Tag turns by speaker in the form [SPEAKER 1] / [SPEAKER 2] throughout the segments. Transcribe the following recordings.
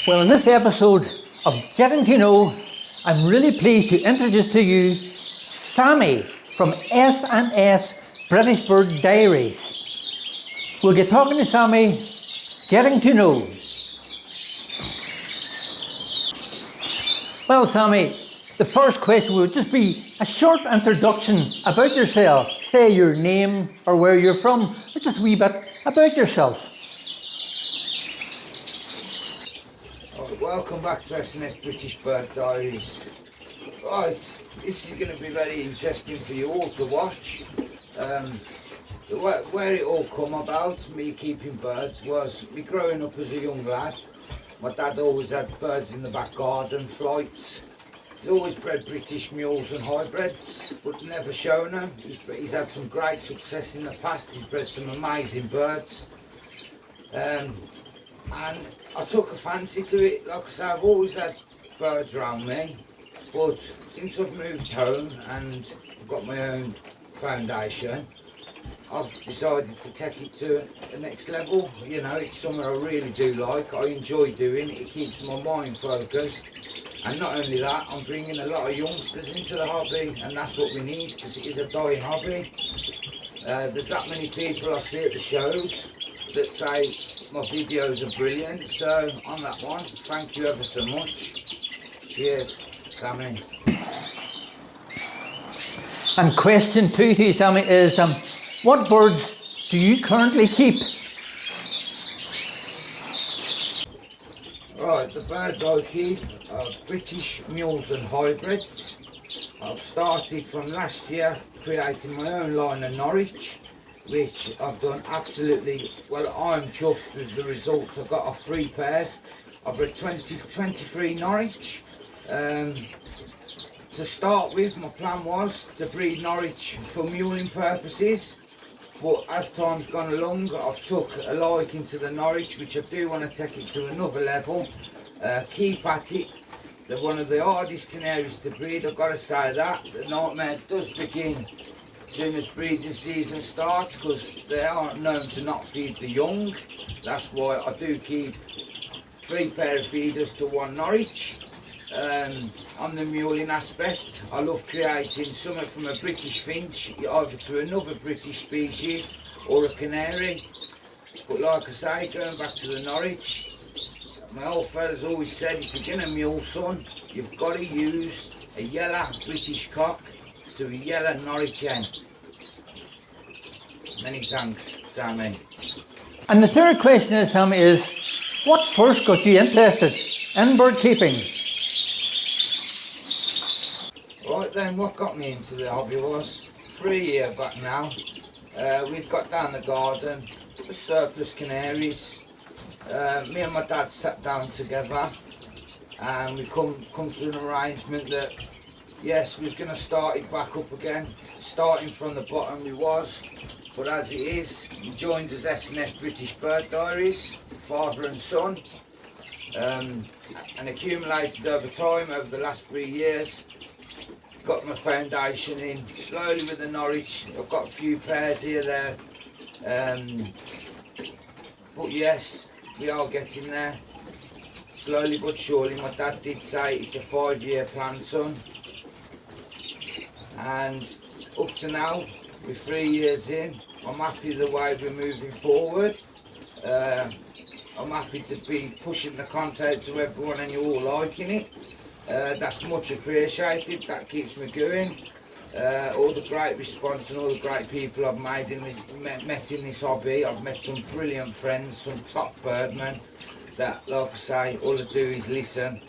[SPEAKER 1] Well, in this episode of Getting to Know, I'm really pleased to introduce to you Sammy from S&S British Bird Diaries. We'll get talking to Sammy, getting to know. Well, Sammy, the first question would just be a short introduction about yourself. Say your name or where you're from, or just a wee bit about yourself.
[SPEAKER 2] Welcome back to S&S British Bird Diaries. Right, this is going to be very interesting for you all to watch. Where it all come about, me keeping birds, was me growing up as a young lad. My dad always had birds in the back garden, flights. He's always bred British mules and hybrids, but never shown them. He's had some great success in the past. He's bred some amazing birds. And I took a fancy to it. Like I say, I've always had birds around me, but since I've moved home and got my own foundation, I've decided to take it to the next level. You know, it's something I really do like. I enjoy doing it. It keeps my mind focused. And not only that, I'm bringing a lot of youngsters into the hobby, and that's what we need, because it is a dying hobby. There's that many people I see at the shows that say my videos are brilliant, so on that one, thank you ever so much. Cheers, Sammy.
[SPEAKER 1] And question 2 to you, Sammy, is what birds do you currently keep?
[SPEAKER 2] Right, the birds I keep are British mules and hybrids. I've started from last year creating my own line of Norwich, which I've done absolutely well. I'm chuffed with the results. I've got off 3 pairs. I've bred 23 Norwich. To start with, my plan was to breed Norwich for muling purposes, but as time's gone along, I've took a liking to the Norwich, which I do want to take it to another level. Keep at it. They're one of the hardest canaries to breed, I've got to say that. The nightmare does begin as soon as breeding season starts, because they aren't known to not feed the young. That's why I do keep 3 pair of feeders to 1 Norwich. On the muling aspect, I love creating something from a British finch either to another British species or a canary. But like I say, going back to the Norwich, my old fella's always said, if you're going to mule, son, you've got to use a yellow British cock to a yellow Norwich hen. Many thanks, Sammy.
[SPEAKER 1] And the third question is, Sammy, is what first got you interested in bird keeping?
[SPEAKER 2] Right then, what got me into the hobby was 3 years back now. We've got down the garden the surplus canaries. Me and my dad sat down together and we come to an arrangement that yes, we was going to start it back up again, starting from the bottom we was, but as it is, we joined as S&S British Bird Diaries, father and son, and accumulated over time, over the last 3 years. Got my foundation in slowly with the Norwich. I've got a few pairs here there, but yes, we are getting there slowly but surely. My dad did say it's a 5-year plan, son, and up to now we're 3 years in. I'm happy the way we're moving forward. I'm happy to be pushing the content to everyone and you all liking it. That's much appreciated. That keeps me going. All the great response and all the great people I've met in this hobby. I've met some brilliant friends, some top birdmen that, like I say, all I do is listen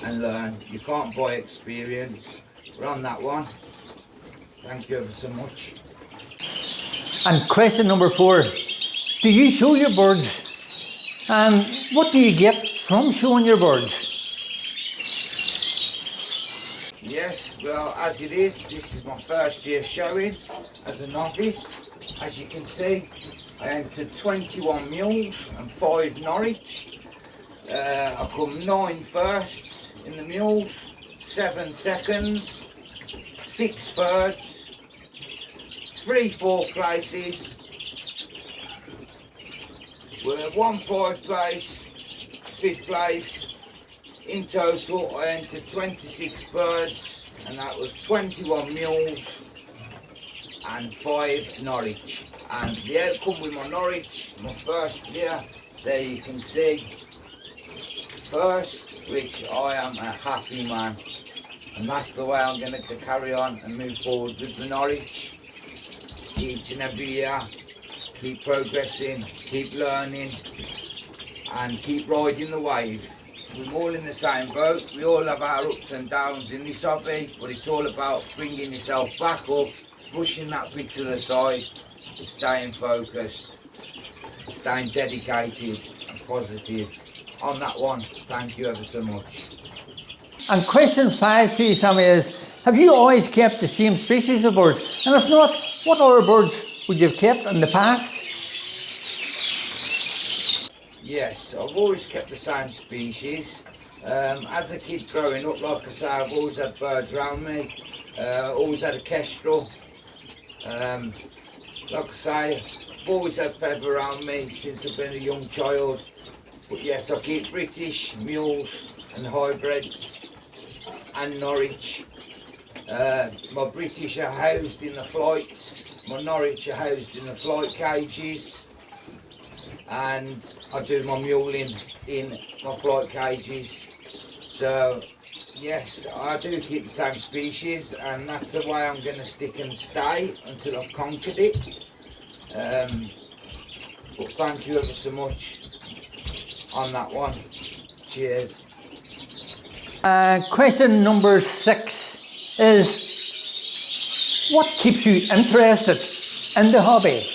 [SPEAKER 2] and learn. You can't buy experience. We're on that one. Thank you ever so much.
[SPEAKER 1] And question number 4, do you show your birds? And what do you get from showing your birds?
[SPEAKER 2] Yes, well, as it is, this is my first year showing as a novice. As you can see, I entered 21 mules and 5 Norwich. I come 9 firsts in the mules, 7 seconds, 6 thirds, 3 4th places, with 1 4th place, 5th place. In total I entered 26 birds, and that was 21 mules and 5 Norwich. And the outcome with my Norwich, my first year, there you can see, first, which I am a happy man. And that's the way I'm going to carry on and move forward with the Norwich. Each and every year, keep progressing, keep learning, and keep riding the wave. We're all in the same boat. We all have our ups and downs in this hobby, but it's all about bringing yourself back up, pushing that bit to the side, staying focused, staying dedicated and positive. On that one, thank you ever so much.
[SPEAKER 1] And question 5 to you, Sammy, is have you always kept the same species of birds? And if not, what other birds would you have kept in the past?
[SPEAKER 2] Yes, I've always kept the same species. As a kid growing up, like I say, I've always had birds around me. Always had a kestrel. Like I say, I've always had feather around me since I've been a young child. But yes, I keep British, mules and hybrids and Norwich. My British are housed in the flights, my Norwich are housed in the flight cages, and I do my muling in my flight cages. So yes, I do keep the same species, and that's the way I'm going to stick and stay until I've conquered it. But thank you ever so much on that one. Cheers.
[SPEAKER 1] Question number 6 is, what keeps you interested in the hobby?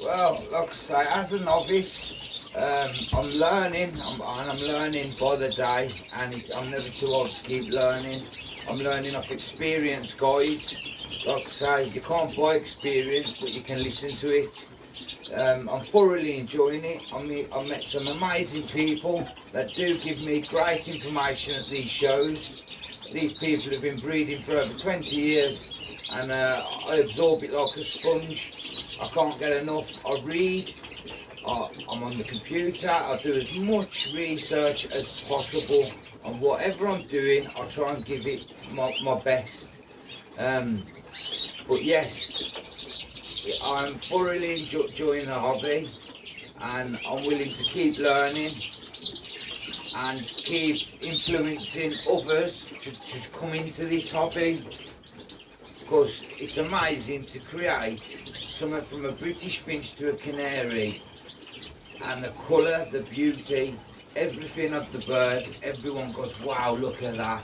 [SPEAKER 2] Well, like I say, as a novice, I'm learning, and I'm learning by the day, and I'm never too old to keep learning. I'm learning off experience, guys. Like I say, you can't buy experience, but you can listen to it. I'm thoroughly enjoying it. I've met some amazing people that do give me great information at these shows. These people have been breeding for over 20 years, and I absorb it like a sponge. I can't get enough. I read, I'm on the computer, I do as much research as possible, and whatever I'm doing, I try and give it my best. But yes, I'm thoroughly enjoying the hobby, and I'm willing to keep learning and keep influencing others to come into this hobby, because it's amazing to create something from a British finch to a canary, and the colour, the beauty, everything of the bird, everyone goes, wow, look at that.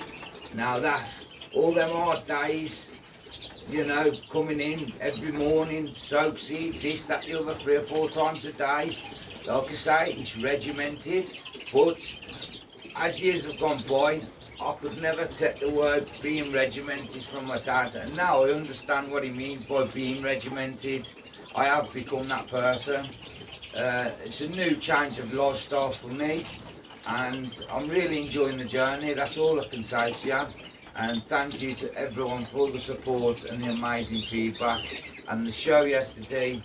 [SPEAKER 2] Now that's all them hard days, you know, coming in every morning, soak seed, this, that, the other, 3 or 4 times a day. Like I say, it's regimented, but as years have gone by, I could never take the word being regimented from my dad, and now I understand what he means by being regimented. I have become that person. It's a new change of lifestyle for me, and I'm really enjoying the journey. That's all I can say to you. And thank you to everyone for all the support and the amazing feedback. And the show yesterday,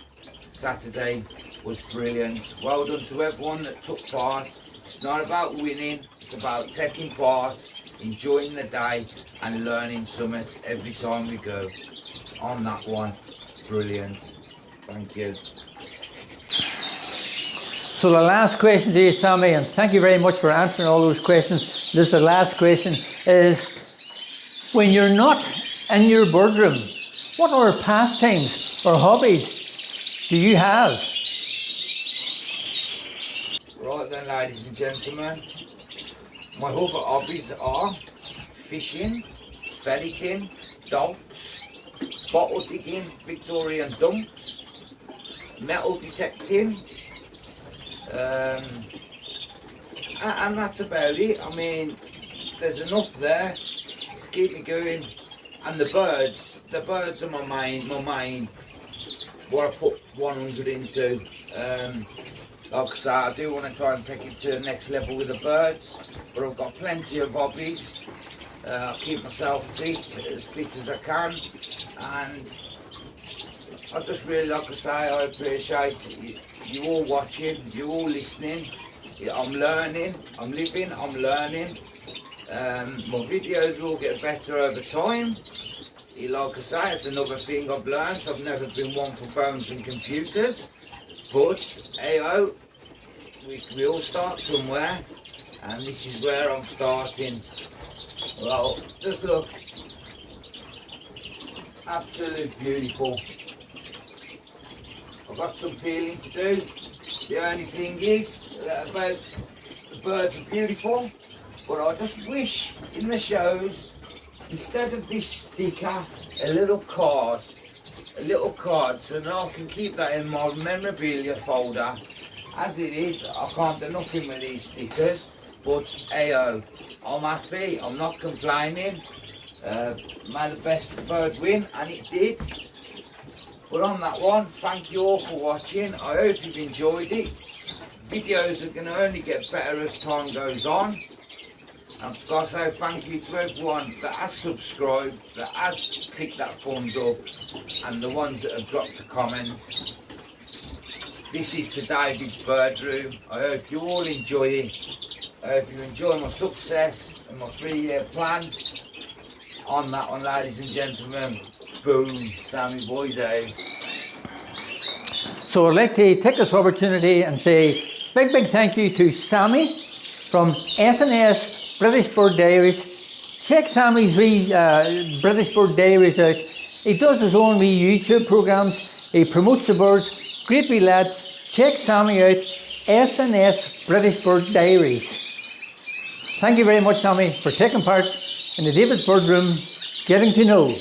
[SPEAKER 2] Saturday, was brilliant. Well done to everyone that took part. It's not about winning, it's about taking part, enjoying the day and learning something every time we go. On that one, brilliant. Thank you.
[SPEAKER 1] So the last question to you, Sammy, and thank you very much for answering all those questions. This is the last question, is when you're not in your bird room, what other pastimes or hobbies do you have?
[SPEAKER 2] Right then, ladies and gentlemen, my other hobbies are fishing, ferreting, dogs, bottle digging, Victorian dumps, metal detecting, and that's about it. I mean, there's enough there to keep me going. And the birds are my main, what I put 100 into. Like I say, I do want to try and take it to the next level with the birds, but I've got plenty of hobbies. I keep myself fit as I can, and I just really, like I say, I appreciate you all watching, you all listening. I'm learning, I'm living, I'm learning. My videos will get better over time. Like I say, it's another thing I've learned. I've never been one for phones and computers. But, hey ho, we all start somewhere. And this is where I'm starting. Well, just look. Absolutely beautiful. I've got some peeling to do. The only thing is about the birds are beautiful, but I just wish in the shows, instead of this sticker, a little card, so that I can keep that in my memorabilia folder. As it is, I can't do nothing with these stickers, but ayo, I'm happy, I'm not complaining. May the best of the birds win, and it did. But on that one, thank you all for watching. I hope you've enjoyed it. Videos are going to only get better as time goes on. I've got to say thank you to everyone that has subscribed, that has clicked that thumbs up, and the ones that have dropped a comment. This is the David's Bird Room. I hope you all enjoy it. I hope you enjoy my success and my 3-year plan. On that one, ladies and gentlemen, boom, Sammy boys out.
[SPEAKER 1] So I'd like to take this opportunity and say big thank you to Sammy from S&S British Bird Diaries. Check Sammy's British Bird Diaries out. He does his own YouTube programs. He promotes the birds. Great wee lad. Check Sammy out. S&S British Bird Diaries. Thank you very much, Sammy, for taking part in the David's Bird Room, getting to know.